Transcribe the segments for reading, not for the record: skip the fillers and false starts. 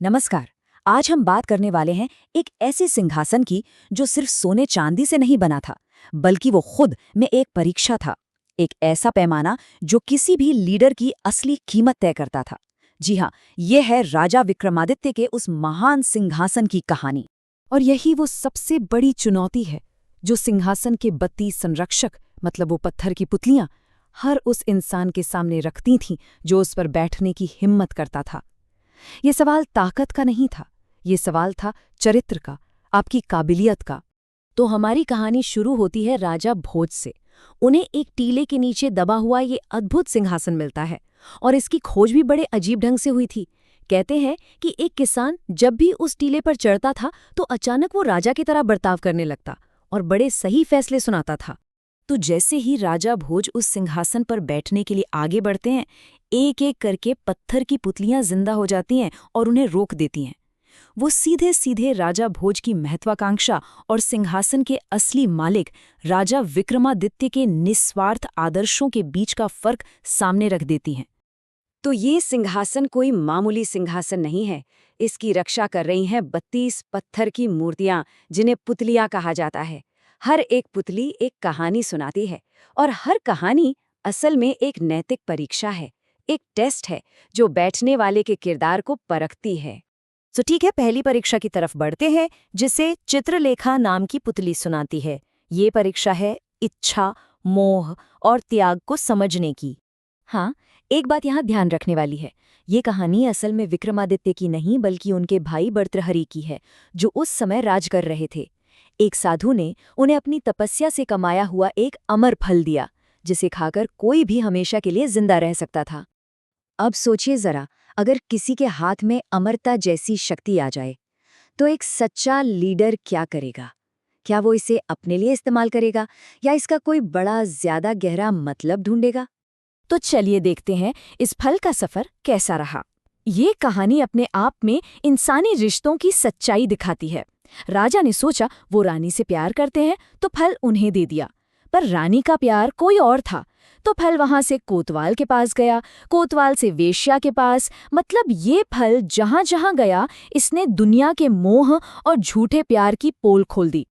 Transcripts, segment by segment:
नमस्कार। आज हम बात करने वाले हैं एक ऐसे सिंहासन की जो सिर्फ सोने चांदी से नहीं बना था, बल्कि वो खुद में एक परीक्षा था। एक ऐसा पैमाना जो किसी भी लीडर की असली कीमत तय करता था। जी हाँ, ये है राजा विक्रमादित्य के उस महान सिंहासन की कहानी। और यही वो सबसे बड़ी चुनौती है जो सिंहासन के 32 संरक्षक, मतलब वो पत्थर की पुतलियां, हर उस इंसान के सामने रखती थीं जो उस पर बैठने की हिम्मत करता था। ये सवाल ताकत का नहीं था, ये सवाल था चरित्र का, आपकी काबिलियत का। तो हमारी कहानी शुरू होती है राजा भोज से। उन्हें एक टीले के नीचे दबा हुआ ये अद्भुत सिंहासन मिलता है, और इसकी खोज भी बड़े अजीब ढंग से हुई थी। कहते हैं कि एक किसान जब भी उस टीले पर चढ़ता था तो अचानक वो राजा की तरह बर्ताव करने लगता और बड़े सही फैसले सुनाता था। तो जैसे ही राजा भोज उस सिंहासन पर बैठने के लिए आगे बढ़ते हैं, एक एक करके पत्थर की पुतलियां जिंदा हो जाती हैं और उन्हें रोक देती हैं। वो सीधे सीधे राजा भोज की महत्वाकांक्षा और सिंहासन के असली मालिक राजा विक्रमादित्य के निस्वार्थ आदर्शों के बीच का फर्क सामने रख देती हैं। तो ये सिंहासन कोई मामूली सिंहासन नहीं है। इसकी रक्षा कर रही हैं 32 पत्थर की मूर्तियां, जिन्हें पुतलियां कहा जाता है। हर एक पुतली एक कहानी सुनाती है, और हर कहानी असल में एक नैतिक परीक्षा है, एक टेस्ट है जो बैठने वाले के किरदार को परखती है। तो ठीक है, पहली परीक्षा की तरफ बढ़ते हैं, जिसे चित्रलेखा नाम की पुतली सुनाती है। ये परीक्षा है इच्छा, मोह और त्याग को समझने की। हाँ, एक बात यहाँ ध्यान रखने वाली है। ये कहानी असल में विक्रमादित्य की नहीं, बल्कि उनके भाई भर्तृहरि की है, जो उस समय राज कर रहे थे। एक साधु ने उन्हें अपनी तपस्या से कमाया हुआ एक अमर फल दिया, जिसे खाकर कोई भी हमेशा के लिए जिंदा रह सकता था। अब सोचिए जरा, अगर किसी के हाथ में अमरता जैसी शक्ति आ जाए, तो एक सच्चा लीडर क्या करेगा? क्या वो इसे अपने लिए इस्तेमाल करेगा, या इसका कोई बड़ा ज्यादा गहरा मतलब ढूंढेगा? तो चलिए देखते हैं इस फल का सफर कैसा रहा। ये कहानी अपने आप में इंसानी रिश्तों की सच्चाई दिखाती है। राजा ने सोचा वो रानी से प्यार करते हैं, तो फल उन्हें दे दिया। पर रानी का प्यार कोई और था, तो फल वहां से कोतवाल के पास गया, कोतवाल से वेश्या के पास। मतलब ये फल जहां जहां गया, इसने दुनिया के मोह और झूठे प्यार की पोल खोल दी।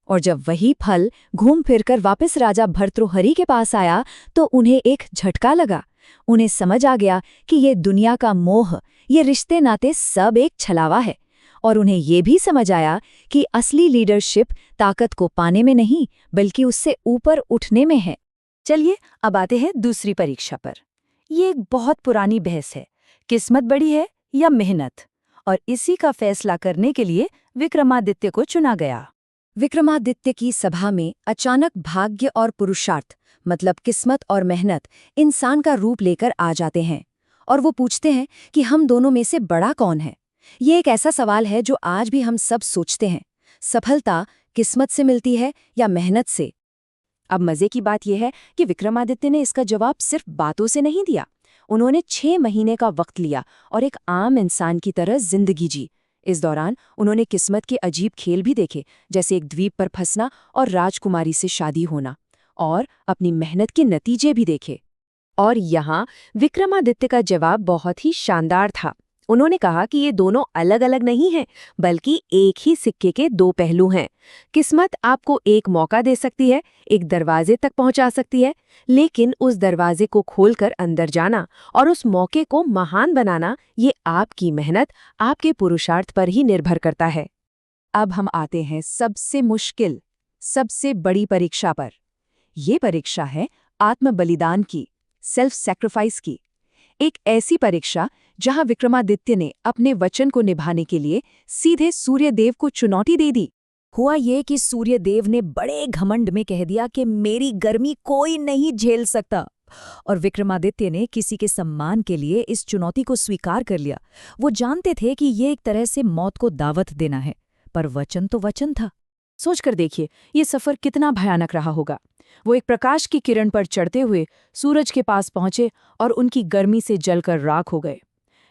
और जब वही फल घूम फिरकर वापस राजा भर्तृहरि के पास आया, तो उन्हें एक झटका लगा। उन्हें समझ आ गया कि ये दुनिया का मोह, ये रिश्ते नाते सब एक छलावा है। और उन्हें ये भी समझ आया कि असली लीडरशिप ताकत को पाने में नहीं, बल्कि उससे ऊपर उठने में है। चलिए अब आते हैं दूसरी परीक्षा पर। ये एक बहुत पुरानी बहस है, किस्मत बड़ी है या मेहनत? और इसी का फैसला करने के लिए विक्रमादित्य को चुना गया। विक्रमादित्य की सभा में अचानक भाग्य और पुरुषार्थ, मतलब किस्मत और मेहनत, इंसान का रूप लेकर आ जाते हैं। और वो पूछते हैं कि हम दोनों में से बड़ा कौन है? ये एक ऐसा सवाल है जो आज भी हम सब सोचते हैं। सफलता किस्मत से मिलती है या मेहनत से? अब मजे की बात यह है कि विक्रमादित्य ने इसका जवाब सिर्फ बातों से नहीं दिया। उन्होंने 6 महीने का वक्त लिया और एक आम इंसान की तरह जिंदगी जी। इस दौरान उन्होंने किस्मत के अजीब खेल भी देखे, जैसे एक द्वीप पर फंसना और राजकुमारी से शादी होना, और अपनी मेहनत के नतीजे भी देखे। और यहाँ विक्रमादित्य का जवाब बहुत ही शानदार था। उन्होंने कहा कि ये दोनों अलग अलग नहीं हैं, बल्कि एक ही सिक्के के 2 पहलू हैं। किस्मत आपको एक मौका दे सकती है, एक दरवाजे तक पहुंचा सकती है, लेकिन उस दरवाजे को खोलकर अंदर जाना और उस मौके को महान बनाना, ये आपकी मेहनत, आपके पुरुषार्थ पर ही निर्भर करता है। अब हम आते हैं सबसे मुश्किल, सबसे बड़ी परीक्षा पर। ये परीक्षा है आत्म बलिदान की, सेल्फ सैक्रिफाइस की। एक ऐसी परीक्षा जहां विक्रमादित्य ने अपने वचन को निभाने के लिए सीधे सूर्यदेव को चुनौती दे दी। हुआ ये कि सूर्यदेव ने बड़े घमंड में कह दिया कि मेरी गर्मी कोई नहीं झेल सकता, और विक्रमादित्य ने किसी के सम्मान के लिए इस चुनौती को स्वीकार कर लिया। वो जानते थे कि ये एक तरह से मौत को दावत देना है, पर वचन तो वचन था। सोचकर देखिए, ये सफर कितना भयानक रहा होगा। वो एक प्रकाश की किरण पर चढ़ते हुए सूरज के पास पहुंचे और उनकी गर्मी से जलकर राख हो गए।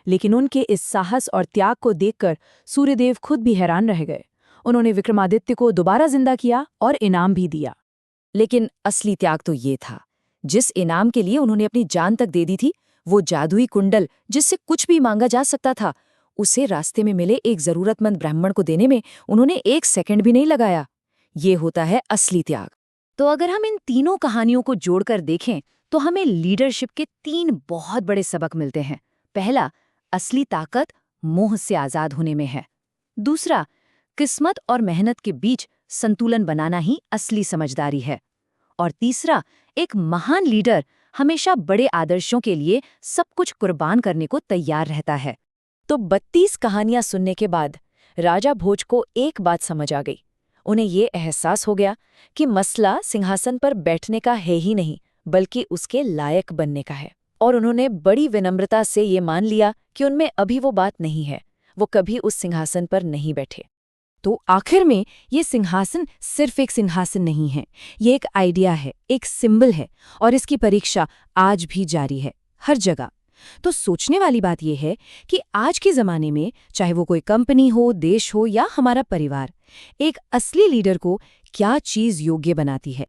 लेकिन उनके इस साहस और त्याग को देखकर सूर्यदेव खुद भी हैरान रह गए। उन्होंने विक्रमादित्य को दोबारा जिंदा किया और इनाम भी दिया। लेकिन असली त्याग तो ये था, जिस इनाम के लिए उन्होंने अपनी जान तक दे दी थी, वो जादुई कुंडल जिससे कुछ भी मांगा जा सकता था, उसे रास्ते में मिले एक जरूरतमंद ब्राह्मण को देने में उन्होंने 1 सेकंड भी नहीं लगाया। ये होता है असली त्याग। तो अगर हम इन तीनों कहानियों को जोड़कर देखें तो हमें लीडरशिप के 3 बहुत बड़े सबक मिलते हैं। पहला, असली ताकत मोह से आजाद होने में है। दूसरा, किस्मत और मेहनत के बीच संतुलन बनाना ही असली समझदारी है। और तीसरा, एक महान लीडर हमेशा बड़े आदर्शों के लिए सब कुछ कुर्बान करने को तैयार रहता है। तो 32 कहानियां सुनने के बाद राजा भोज को एक बात समझ आ गई। उन्हें ये एहसास हो गया कि मसला सिंहासन पर बैठने का है ही नहीं, बल्कि उसके लायक बनने का है। और उन्होंने बड़ी विनम्रता से ये मान लिया कि उनमें अभी वो बात नहीं है, वो कभी उस सिंहासन पर नहीं बैठे। तो आखिर में ये सिंहासन सिर्फ एक सिंहासन नहीं है, ये एक आइडिया है, एक सिंबल है, और इसकी परीक्षा आज भी जारी है, हर जगह। तो सोचने वाली बात यह है कि आज के ज़माने में, चाहे वो कोई कंपनी हो, देश हो या हमारा परिवार, एक असली लीडर को क्या चीज़ योग्य बनाती है।